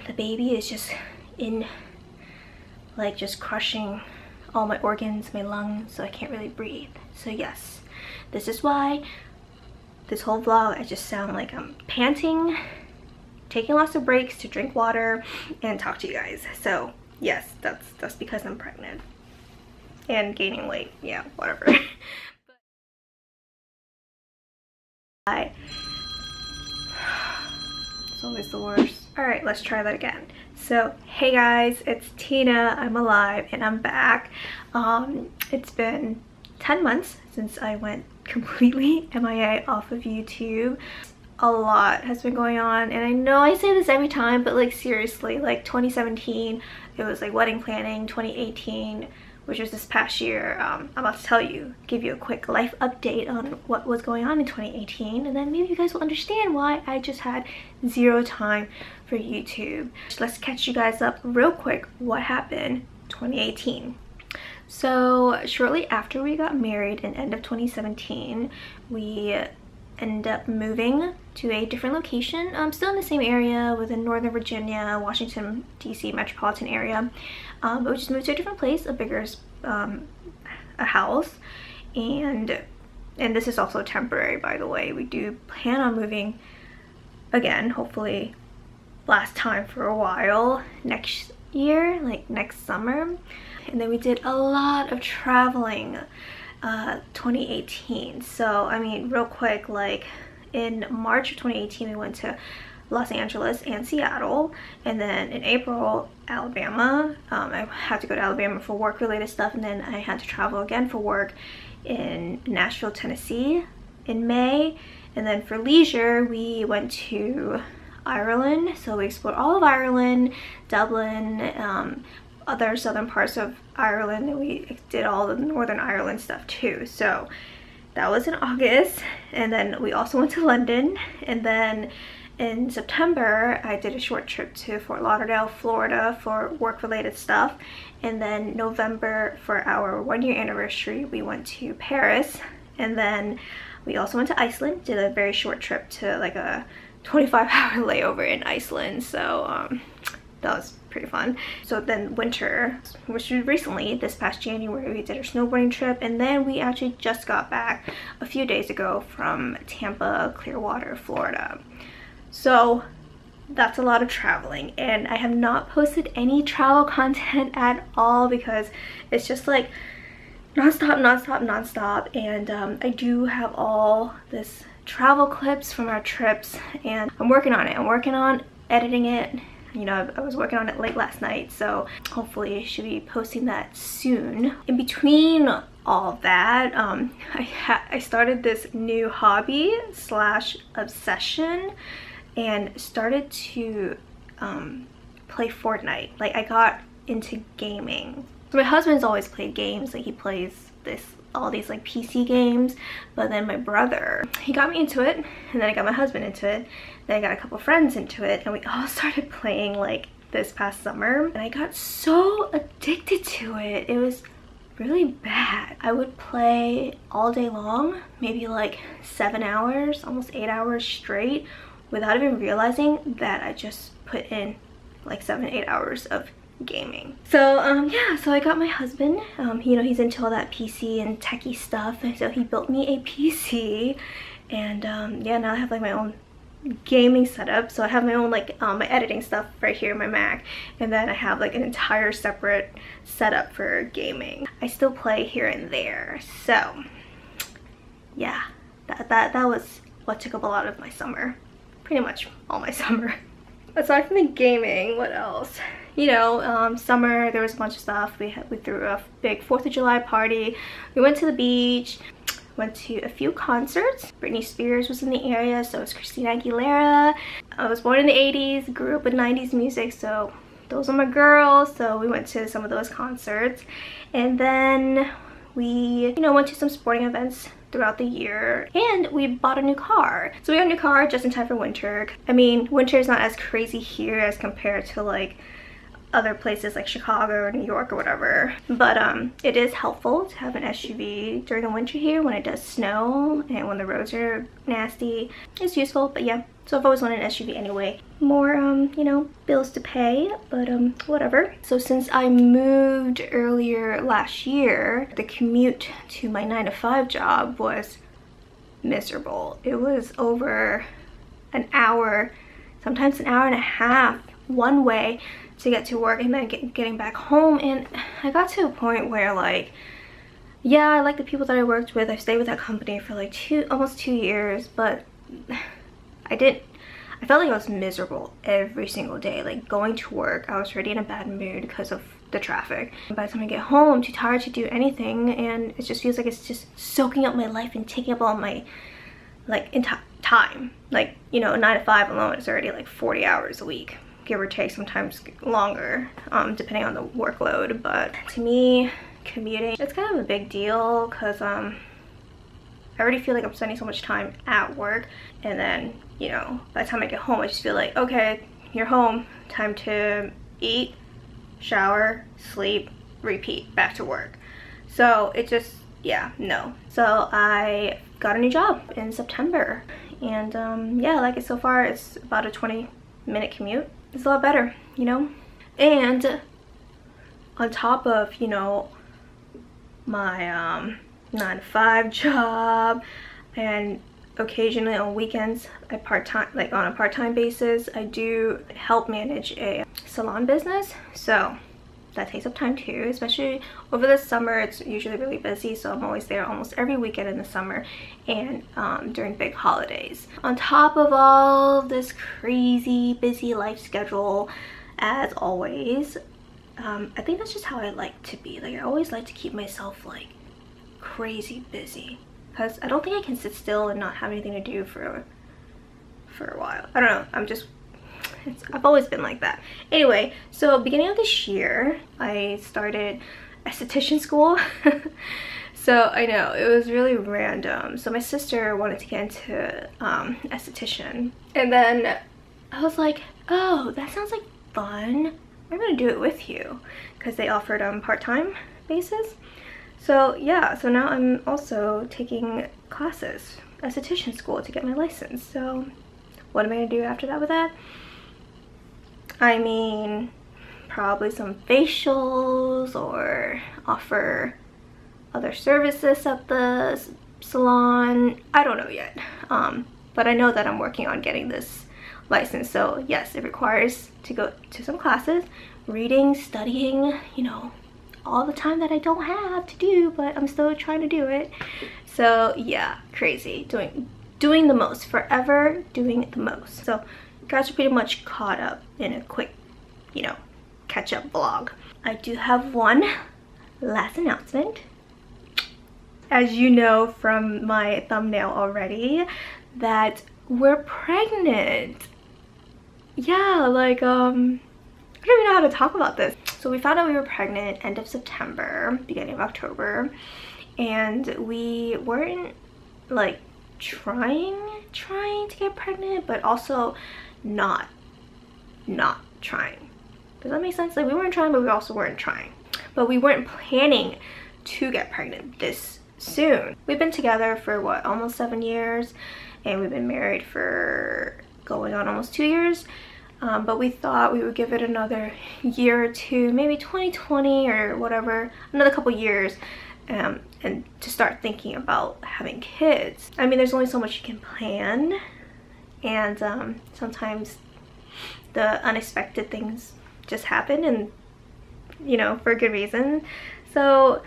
the baby is just in, like, just crushing all my organs, my lungs, so I can't really breathe. So yes, this is why this whole vlog I just sound like I'm panting, taking lots of breaks to drink water and talk to you guys. So yes, that's because I'm pregnant and gaining weight. Yeah, whatever. It's always the worst. All right, let's try that again. So hey guys, it's Tina. I'm alive and I'm back. It's been 10 months since I went completely MIA off of YouTube. A lot has been going on, and I know I say this every time, but like seriously, like 2017 it was like wedding planning, 2018, which was this past year, I'm about to give you a quick life update on what was going on in 2018, and then maybe you guys will understand why I just had zero time for YouTube. Let's catch you guys up real quick what happened 2018. So shortly after we got married in end of 2017, we ended up moving to a different location. Still in the same area within Northern Virginia, Washington, DC metropolitan area. But we just moved to a different place, a bigger a house. And this is also temporary, by the way. We do plan on moving again, hopefully last time for a while, next year, like next summer. And then we did a lot of traveling 2018. So I mean, real quick, like in March of 2018 we went to Los Angeles and Seattle, and then in April Alabama. I had to go to Alabama for work related stuff, and then I had to travel again for work in Nashville, Tennessee in May. And then for leisure we went to Ireland, so we explored all of Ireland, Dublin, other southern parts of Ireland, and we did all the Northern Ireland stuff too. So that was in August. And then we also went to London, and then in September I did a short trip to Fort Lauderdale, Florida for work related stuff. And then November, for our 1-year anniversary, we went to Paris. And then we also went to Iceland, did a very short trip to like a 25-hour layover in Iceland. So that was pretty fun. So then winter, which was recently, this past January, we did our snowboarding trip. And then we actually just got back a few days ago from Tampa, Clearwater, Florida. So that's a lot of traveling, and I have not posted any travel content at all because it's just like non-stop. And I do have all this travel clips from our trips, and I'm working on it. I'm working on editing it. You know, I was working on it late last night, so hopefully I should be posting that soon. In between all that, I started this new hobby slash obsession and started to play Fortnite. Like, I got into gaming. So my husband's always played games, like he plays all these like PC games, but then my brother, he got me into it, and then I got my husband into it, then I got a couple friends into it, and we all started playing like this past summer, and I got so addicted to it. It was really bad. I would play all day long, maybe like 7 hours, almost 8 hours straight, without even realizing that I just put in like 7-8 hours of gaming. So yeah, so I got my husband, you know, he's into all that PC and techie stuff, and so he built me a PC. And yeah, now I have like my own gaming setup. So I have my own like my editing stuff right here in my Mac, and then I have like an entire separate setup for gaming. I still play here and there. So yeah, that was what took up a lot of my summer, pretty much all my summer. Aside from the gaming, what else? You know, summer, there was a bunch of stuff. We threw a big 4th of July party. We went to the beach, went to a few concerts. Britney Spears was in the area, so was Christina Aguilera. I was born in the 80s, grew up with 90s music, so those are my girls. So we went to some of those concerts. And then we, you know, went to some sporting events throughout the year, and we bought a new car. So we got a new car just in time for winter. I mean, winter is not as crazy here as compared to like other places like Chicago or New York or whatever, but it is helpful to have an SUV during the winter here when it does snow and when the roads are nasty. It's useful. But yeah, So I've always wanted an SUV anyway. More, you know, bills to pay, but whatever. So since I moved earlier last year, the commute to my 9-to-5 job was miserable. It was over an hour, sometimes an hour and a half one way to get to work and then getting back home. And I got to a point where, like, yeah, I like the people that I worked with. I stayed with that company for like almost 2 years, but I felt like I was miserable every single day. Like, going to work, I was already in a bad mood because of the traffic. By the time I get home, I'm too tired to do anything, and it just feels like it's just soaking up my life and taking up all my, like, time. Like, you know, 9 to 5 alone is already like 40 hours a week, give or take, sometimes longer, depending on the workload. But to me, commuting, it's kind of a big deal because I already feel like I'm spending so much time at work, and then, you know, by the time I get home, I just feel like, okay, you're home, time to eat, shower, sleep, repeat, back to work. So it just, yeah, no. So I got a new job in September, and yeah, I like it so far. It's about a 20-minute commute. It's a lot better, you know. And on top of, you know, my 9-to-5 job, and occasionally on weekends, on a part-time basis, I do help manage a salon business. So that takes up time too, especially over the summer. It's usually really busy, so I'm always there almost every weekend in the summer and during big holidays. On top of all this crazy busy life schedule, as always, I think that's just how I like to be. Like, I always like to keep myself like crazy busy, because I don't think I can sit still and not have anything to do for a while. I don't know, I've always been like that. Anyway, so beginning of this year, I started esthetician school. So I know, it was really random. So my sister wanted to get into esthetician, and then I was like, oh, that sounds like fun. I'm gonna do it with you, because they offered part-time basis. So yeah, so now I'm also taking classes, esthetician school, to get my license. So what am I gonna do after that with that? I mean, probably some facials, or offer other services at the salon. I don't know yet, but I know that I'm working on getting this license. So yes, it requires to go to some classes, reading, studying, you know, all the time that I don't have to do, but I'm still trying to do it. So yeah, crazy, doing the most, forever doing the most. So guys are pretty much caught up in a quick, you know, catch up vlog. I do have one last announcement. As you know from my thumbnail already, that we're pregnant. Yeah, like I don't even know how to talk about this. So we found out we were pregnant end of September, beginning of October, and we weren't like trying to get pregnant, but also not trying. Does that make sense? Like, we weren't trying, but we also weren't trying. But we weren't planning to get pregnant this soon. We've been together for what, almost 7 years, and we've been married for going on almost 2 years. But we thought we would give it another year or two, maybe 2020 or whatever, another couple years, and to start thinking about having kids. I mean, there's only so much you can plan, and sometimes the unexpected things just happen, and you know, for a good reason. So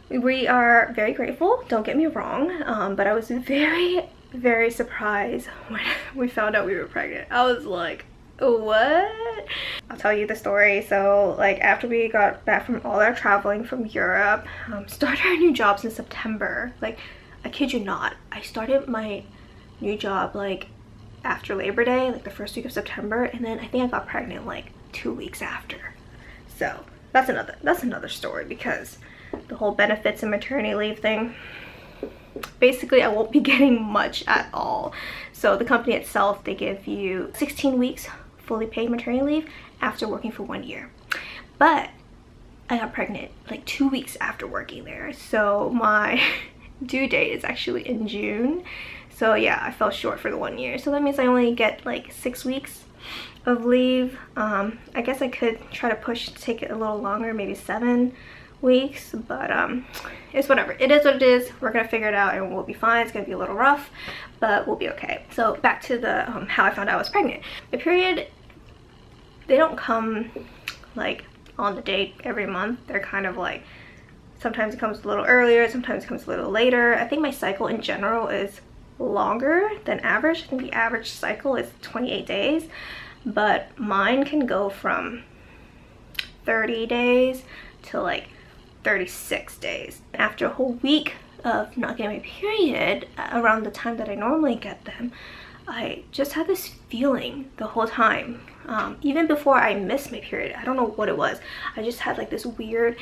we are very grateful, don't get me wrong, but I was very surprised when we found out we were pregnant. I was like, what? I'll tell you the story. So like, after we got back from all our traveling from Europe, started our new jobs in September. Like, I kid you not, I started my new job like after Labor Day, like the first week of September, and then I think I got pregnant like 2 weeks after. So that's another story, because the whole benefits and maternity leave thing, basically I won't be getting much at all. So the company itself, they give you 16 weeks fully paid maternity leave after working for 1 year. But I got pregnant like 2 weeks after working there, so my due date is actually in June. So yeah, I fell short for the 1 year. So that means I only get like 6 weeks of leave. I guess I could try to push to take it a little longer, maybe 7 weeks, but it's whatever. It is what it is. We're gonna figure it out and we'll be fine. It's gonna be a little rough, but we'll be okay. So back to the how I found out I was pregnant. My period, they don't come like on the date every month. They're kind of like, sometimes it comes a little earlier, sometimes it comes a little later. I think my cycle in general is longer than average. I think the average cycle is 28 days, but mine can go from 30 days to like 36 days. After a whole week of not getting my period, around the time that I normally get them, I just had this feeling the whole time. Even before I missed my period, I don't know what it was. I just had like this weird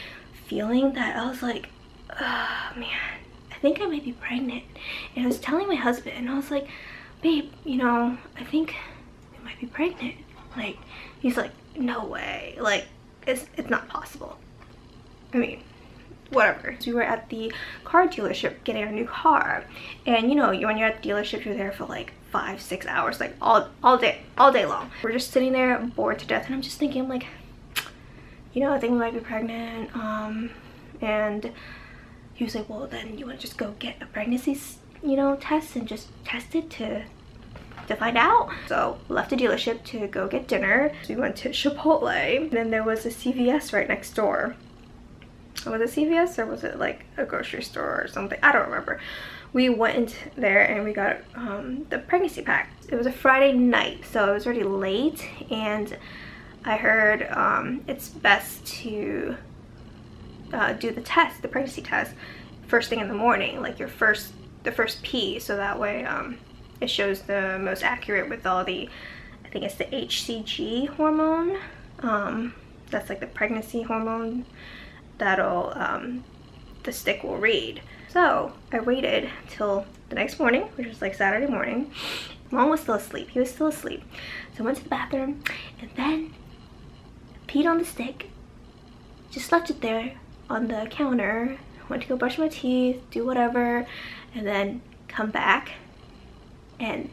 feeling that I was like, oh man, I think I might be pregnant. And I was telling my husband, and I was like, babe, you know, I think I might be pregnant. Like, he's like, no way, like it's not possible. I mean, whatever. So we were at the car dealership getting our new car, and you know, when you're at the dealership, you're there for like 5-6 hours, like all day long. We're just sitting there bored to death, and I'm just thinking, I'm like, you know, I think we might be pregnant. And he was like, well, then you want to just go get a pregnancy, you know, test and just test it to find out. So left the dealership to go get dinner. So we went to Chipotle, and then there was a CVS right next door. Was it CVS or was it like a grocery store or something? I don't remember. We went there and we got the pregnancy pack. It was a Friday night, so it was already late, and I heard it's best to do the test, the pregnancy test, first thing in the morning, like the first pee, so that way it shows the most accurate with all the, I think it's the HCG hormone. That's like the pregnancy hormone that'll the stick will read. So I waited till the next morning, which was like Saturday morning. Mom was still asleep. He was still asleep. So I went to the bathroom and then peed on the stick. Just left it there on the counter. Went to go brush my teeth, do whatever, and then come back, and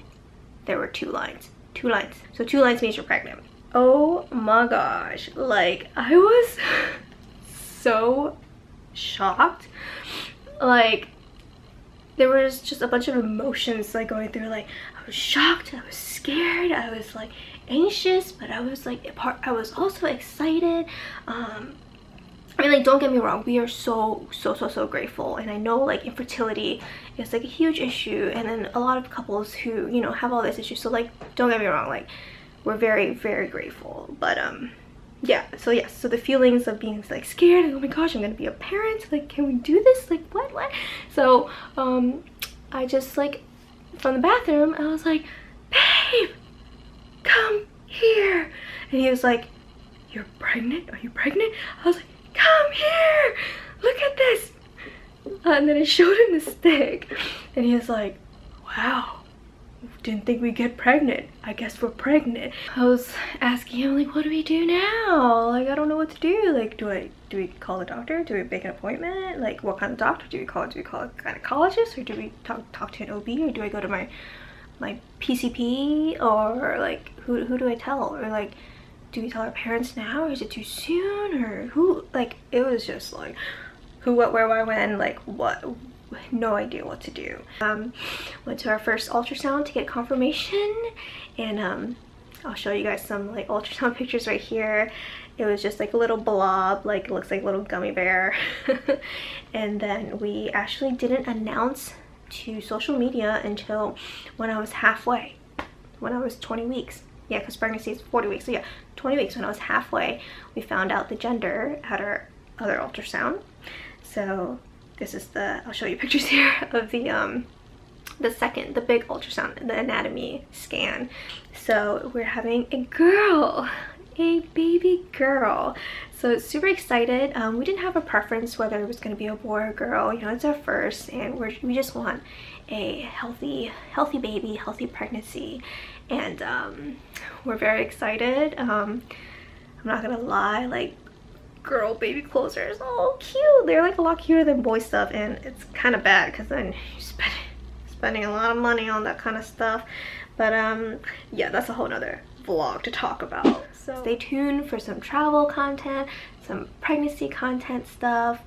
there were 2 lines. 2 lines. So 2 lines means you're pregnant. Oh my gosh. Like, I was so shocked. Like, there was just a bunch of emotions like going through. Like, I was shocked, I was scared, I was like anxious, but I was like, I was also excited. I mean, like, don't get me wrong, we are so grateful, and I know like infertility is like a huge issue, and then a lot of couples who, you know, have all this issue, so like, don't get me wrong, like, we're very grateful. But yeah, so yes, so the feelings of being like scared, like, oh my gosh, I'm gonna be a parent, like, can we do this, like, what? So I just, like, from the bathroom, I was like, babe, come here. And he was like, you're pregnant? Are you pregnant? I was like, come here, look at this. And then I showed him the stick, and he was like, wow, didn't think we'd get pregnant. I guess we're pregnant. I was asking him, like, what do we do now? Like, I don't know what to do. Like, do we call the doctor? Do we make an appointment? Like, what kind of doctor do we call? Do we call a gynecologist, or do we talk to an OB, or do I go to my PCP, or like, who do I tell? Or like, do we tell our parents now, or is it too soon, or who? Like, it was just like, who, what, where, why, when, like, what? No idea what to do. Went to our first ultrasound to get confirmation, and I'll show you guys some like ultrasound pictures right here. It was just like a little blob, like it looks like a little gummy bear. And then we actually didn't announce to social media until when I was halfway, when I was 20 weeks. Yeah, because pregnancy is 40 weeks, so yeah, 20 weeks. When I was halfway, we found out the gender at our other ultrasound. So this is the, I'll show you pictures here of the big ultrasound, the anatomy scan. So we're having a girl, a baby girl. So super excited. We didn't have a preference whether it was going to be a boy or girl. You know, it's our first, and we just want a healthy baby, healthy pregnancy, and we're very excited. I'm not gonna lie, like, girl baby clothes are so cute. They're like a lot cuter than boy stuff, and it's kind of bad because then you spend spending a lot of money on that kind of stuff. But yeah, that's a whole nother vlog to talk about. So stay tuned for some travel content, some pregnancy content stuff.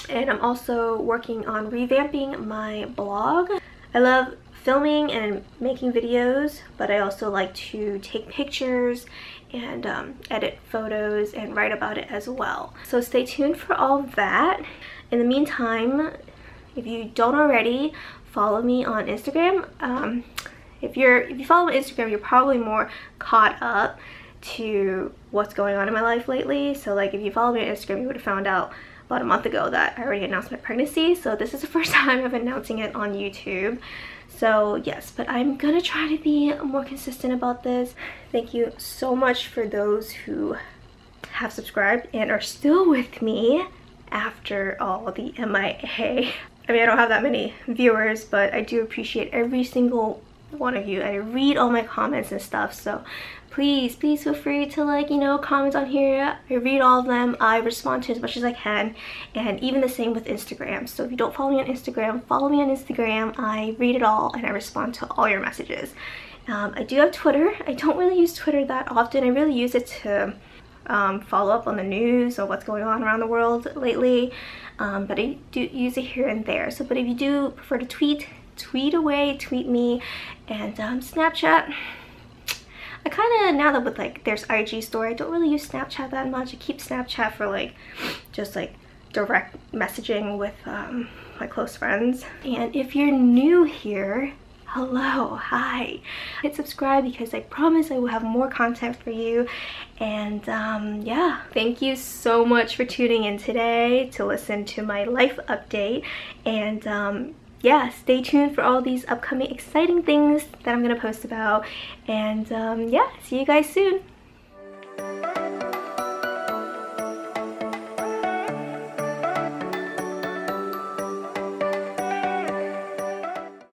And I'm also working on revamping my blog. I love filming and making videos, but I also like to take pictures and edit photos and write about it as well. So stay tuned for all of that. In the meantime, if you don't already, follow me on Instagram. If you follow me on Instagram, you're probably more caught up to what's going on in my life lately. So like if you follow me on Instagram, you would have found out about a month ago that I already announced my pregnancy. So this is the first time I'm announcing it on YouTube. So yes, but I'm gonna try to be more consistent about this. Thank you so much for those who have subscribed and are still with me after all the MIA. I mean, I don't have that many viewers, but I do appreciate every single one of you. I read all my comments and stuff, so please feel free to, like, you know, comment on here. I read all of them. I respond to as much as I can, and even the same with Instagram. So if you don't follow me on Instagram, follow me on Instagram. I read it all and I respond to all your messages. I do have Twitter. I don't really use Twitter that often. I really use it to follow up on the news or what's going on around the world lately, but I do use it here and there. So but if you do prefer to tweet away, tweet me. And Snapchat, I kind of, now that with like there's IG story, I don't really use Snapchat that much. I keep Snapchat for like just like direct messaging with my close friends. And if you're new here, hello, hi, hit subscribe because I promise I will have more content for you. And yeah, thank you so much for tuning in today to listen to my life update. And yeah, stay tuned for all these upcoming exciting things that I'm gonna post about. And yeah, see you guys soon.